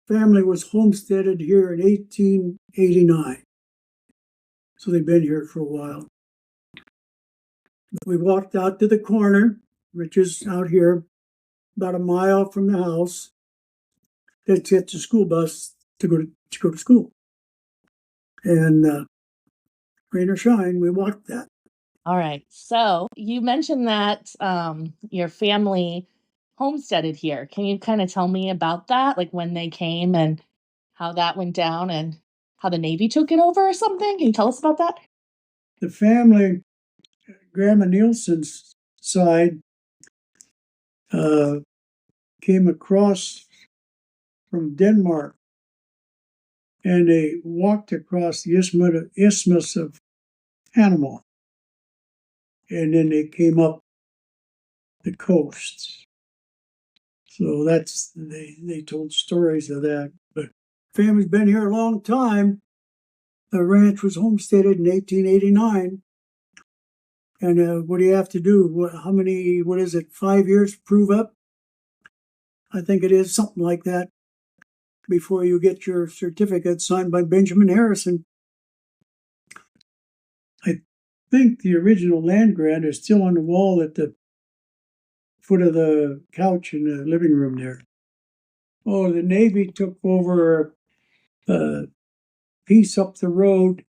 family was homesteaded here in 1889. So they've been here for a while. We walked out to the corner, which is out here, about a mile from the house. Let's get the school bus to go to school. And rain or shine, we walked that. All right. So you mentioned that your family homesteaded here. Can you kind of tell me about that? Like when they came and how that went down and how the Navy took it over or something? Can you tell us about that? The family, Grandma Nielsen's side, came across from Denmark, and they walked across the Isthmus of Panama, and then they came up the coast. So that's they told stories of that. But family's been here a long time. The ranch was homesteaded in 1889. And what do you have to do? What is it, 5 years to prove up? I think it is something like that before you get your certificate signed by Benjamin Harrison. I think the original land grant is still on the wall at the foot of the couch in the living room there. Oh, the Navy took over a piece up the road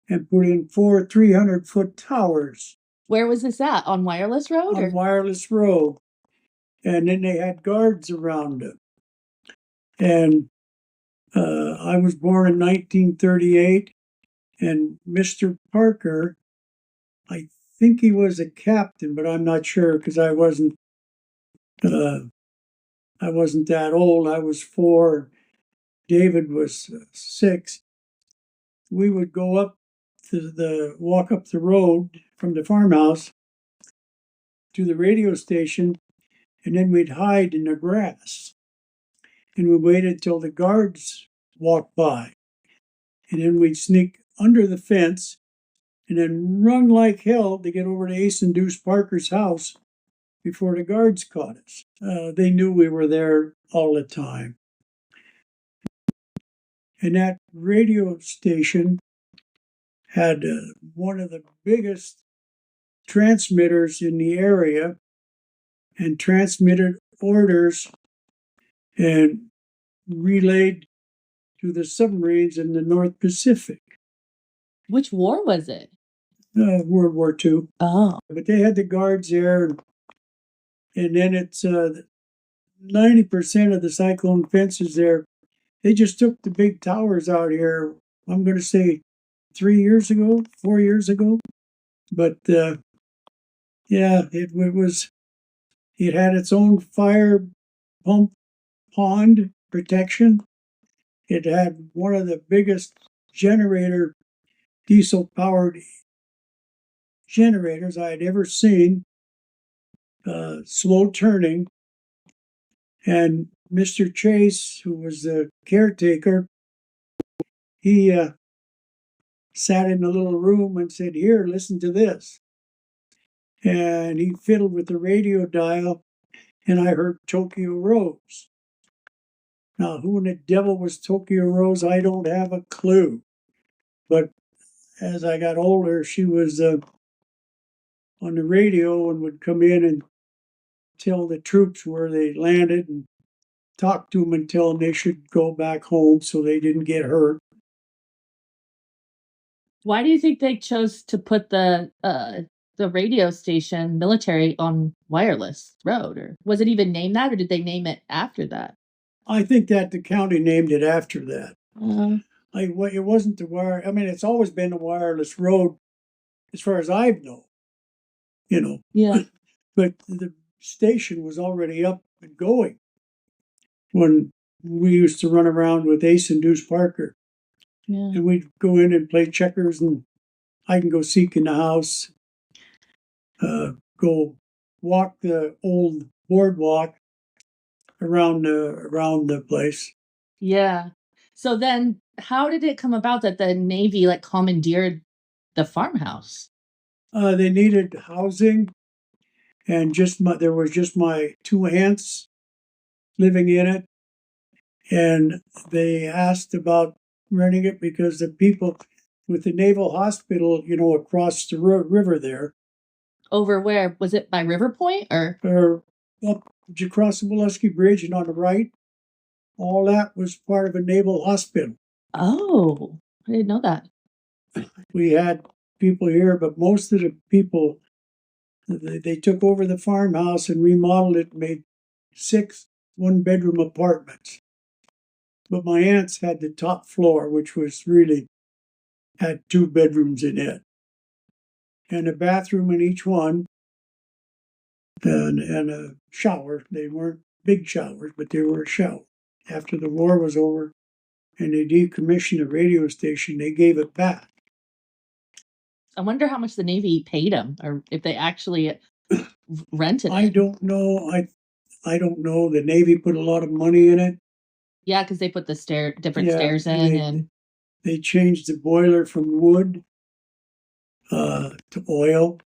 and put in 4 300-foot towers. Where was this at? On Wireless Road? On Wireless Road. And then they had guards around it. And I was born in 1938, and Mr. Parker, I think he was a captain, but I'm not sure because I wasn't that old. I was 4. David was 6. We would go up to walk up the road from the farmhouse to the radio station, and then we'd hide in the grass. And we waited till the guards walked by. And then we'd sneak under the fence and then run like hell to get over to Ace and Deuce Parker's house before the guards caught us. They knew we were there all the time. And that radio station had one of the biggest transmitters in the area and transmitted orders and relayed to the submarines in the North Pacific. Which war was it? World War II. Oh. But they had the guards there, and then it's 90% of the cyclone fences there. They just took the big towers out here, I'm going to say 4 years ago. But yeah, it had its own fire pump pond protection. It had one of the biggest diesel-powered generators I had ever seen, slow turning. And Mr. Chase, who was the caretaker, he sat in a little room and said, "Here, listen to this." And he fiddled with the radio dial, and I heard Tokyo Rose. Now, who in the devil was Tokyo Rose? I don't have a clue. But as I got older, she was on the radio and would come in and tell the troops where they landed and talk to them and tell them they should go back home so they didn't get hurt. Why do you think they chose to put the radio station military on Wireless Road? Or was it even named that, or did they name it after that? I think that the county named it after that. It wasn't the wire. I mean, it's always been a Wireless Road, as far as I know. Yeah. But the station was already up and going when we used to run around with Ace and Deuce Parker. Yeah. And we'd go in and play checkers, and I can go seek in the house, go walk the old boardwalk around the place. Yeah. So then how did it come about that the Navy commandeered the farmhouse? They needed housing, and there was just my 2 aunts living in it, And they asked about renting it because the people with the Naval Hospital, across the river there, Over where? Was it by River Point or? or up you cross the Molesky Bridge and on the right, all that was part of a naval hospital. Oh, I didn't know that. We had people here, but most of the people, they took over the farmhouse and remodeled it and made 6 one-bedroom apartments. But my aunts had the top floor, which was really had 2 bedrooms in it, and a bathroom in each one, and a shower. They weren't big showers, but they were a shower. After the war was over and they decommissioned the radio station, they gave it back. I wonder how much the Navy paid them, or if they actually rented it. I don't know. I don't know. The Navy put a lot of money in it. Yeah, because they put the different stairs in, and they changed the boiler from wood to oil.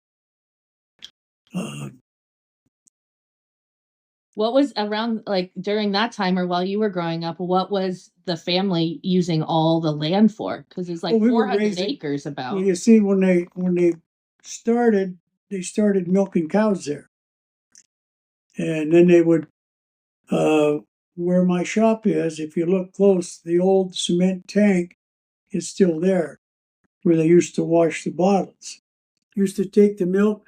What was around, like, during that time or while you were growing up, what was the family using all the land for? Because it's like 400 acres about. Well, you see, when they started milking cows there. And then they would, where my shop is, if you look close, the old cement tank is still there, where they used to wash the bottles. Used to take the milk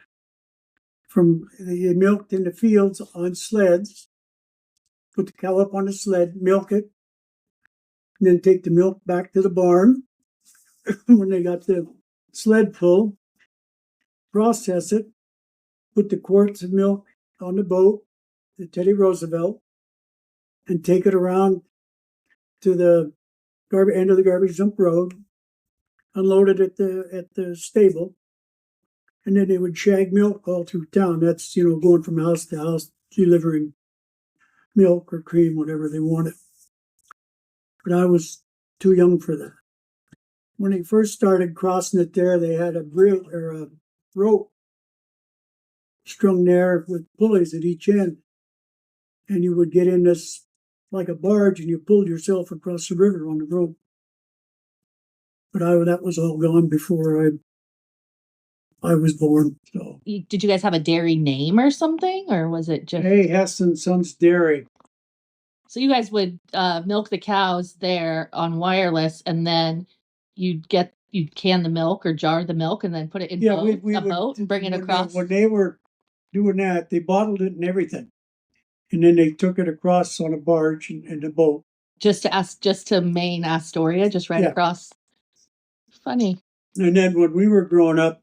they milked in the fields on sleds, put the cow up on a sled, milk it, and then take the milk back to the barn. When they got the sled full, process it, put the quarts of milk on the boat, the Teddy Roosevelt, and take it around to the end of the garbage dump road, unload it at the stable, and then they would shag milk all through town. That's, going from house to house, delivering milk or cream, whatever they wanted. But I was too young for that. When they first started crossing it there, they had a rope strung there with pulleys at each end. And you would get in this like a barge and you pulled yourself across the river on the rope. But that was all gone before I was born. So, did you guys have a dairy name or something, or was it just Hess and Sons Dairy? So you guys would milk the cows there on wireless, and then you'd can the milk or jar the milk, and then put it in a boat and bring it across. When they were doing that, they bottled it and everything, and then they took it across on a barge and a boat. Just to Maine, Astoria, just right across. Funny. And then when we were growing up,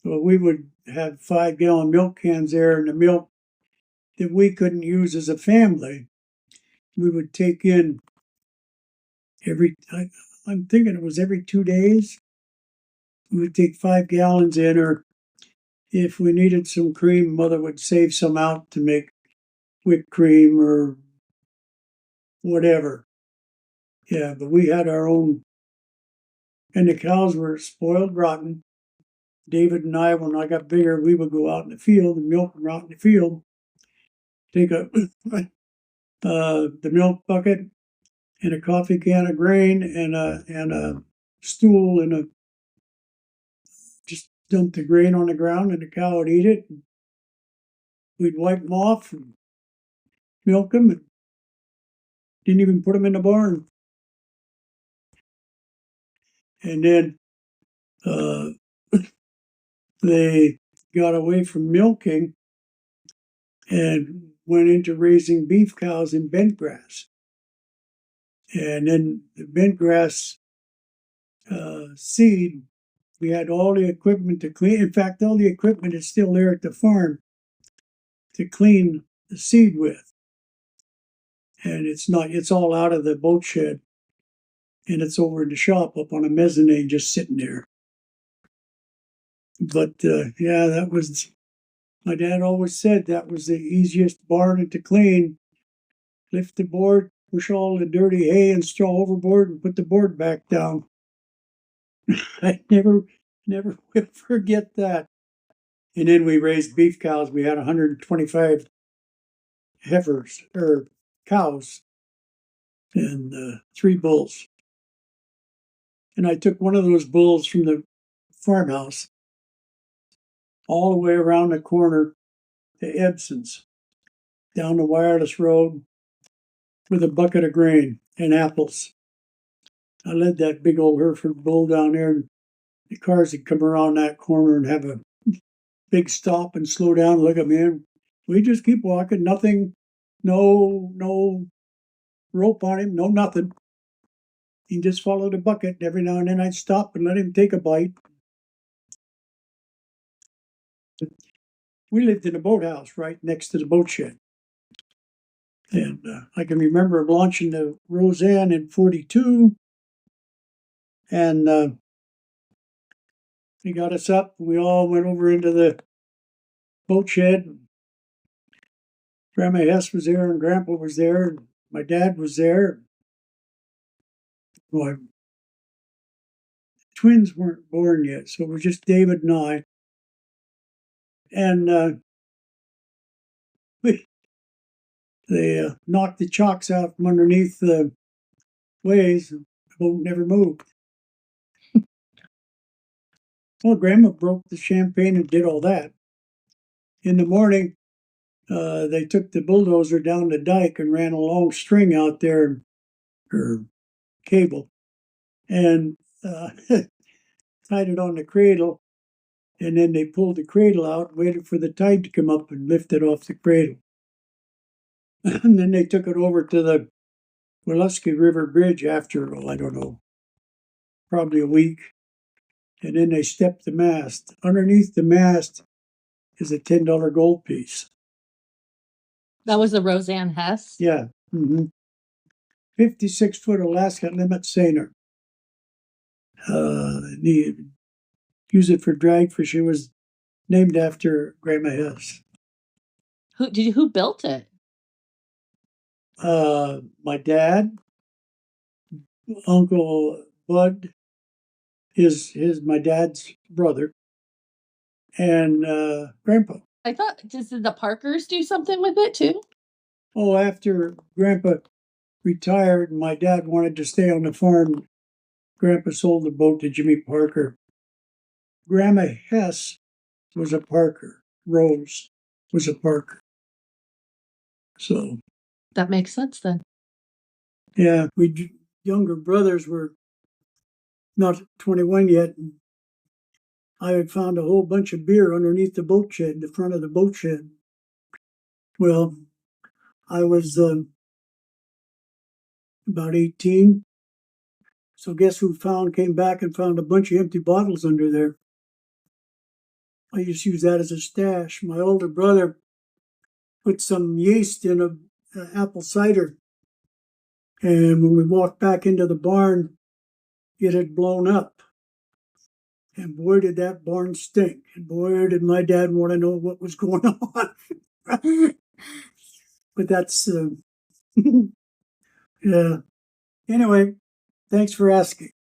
we would have 5-gallon milk cans there, and the milk that we couldn't use as a family, we would take in I'm thinking it was every 2 days. We would take 5 gallons in, or if we needed some cream, Mother would save some out to make whipped cream or whatever. Yeah, but we had our own, and the cows were spoiled rotten. David and I, when I got bigger, we would go out in the field and milk them out in the field. Take the milk bucket and a coffee can of grain and a stool and just dump the grain on the ground and the cow would eat it. We'd wipe them off and milk them, and didn't even put them in the barn. And then they got away from milking and went into raising beef cows in bentgrass. And then the bentgrass seed, we had all the equipment to clean. In fact, all the equipment is still there at the farm to clean the seed with. And it's all out of the boat shed. And it's over in the shop up on a mezzanine just sitting there. But that was, my dad always said that was the easiest barn to clean. Lift the board, push all the dirty hay and straw overboard, and put the board back down. I never will forget that. And then we raised beef cows. We had 125 heifers, or cows. and 3 bulls. And I took one of those bulls from the farmhouse all the way around the corner to Ebson's, down the wireless road with a bucket of grain and apples. I led that big old Hereford bull down there, and the cars would come around that corner and have a big stop and slow down and look at me. And we just keep walking, nothing, no rope on him, no nothing. He just followed the bucket. Every now and then I'd stop and let him take a bite. We lived in a boathouse right next to the boat shed. And I can remember launching the Roseanne in 42. And he got us up. We all went over into the boat shed. Grandma Hess was there and Grandpa was there. And my dad was there. My twins weren't born yet, so it was just David and I. And they knocked the chocks out from underneath the ways. The boat never moved. Well, Grandma broke the champagne and did all that. In the morning, they took the bulldozer down the dike and ran a long string out there, or cable, and tied it on the cradle. And then they pulled the cradle out, waited for the tide to come up and lift it off the cradle. And then they took it over to the Woluski River Bridge after, I don't know, probably a week. And then they stepped the mast. Underneath the mast is a $10 gold piece. That was the Roseanne Hess? Yeah. 56-foot Alaska limit seiner. Use it for drag fish. It was named after Grandma Hess. Who built it? My dad, Uncle Bud, my dad's brother, and Grandpa. I thought, did the Parkers do something with it too? Oh, after Grandpa retired, my dad wanted to stay on the farm. Grandpa sold the boat to Jimmy Parker. Grandma Hess was a Parker. Rose was a Parker. So that makes sense then. Yeah, we younger brothers were not 21 yet. And I had found a whole bunch of beer underneath the boat shed, the front of the boat shed. Well, I was about 18. So guess who came back and found a bunch of empty bottles under there. I just used that as a stash. My older brother put some yeast in a apple cider. And when we walked back into the barn, it had blown up. And boy, did that barn stink. And boy, did my dad want to know what was going on. But that's, yeah. Anyway, thanks for asking.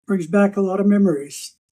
Brings back a lot of memories.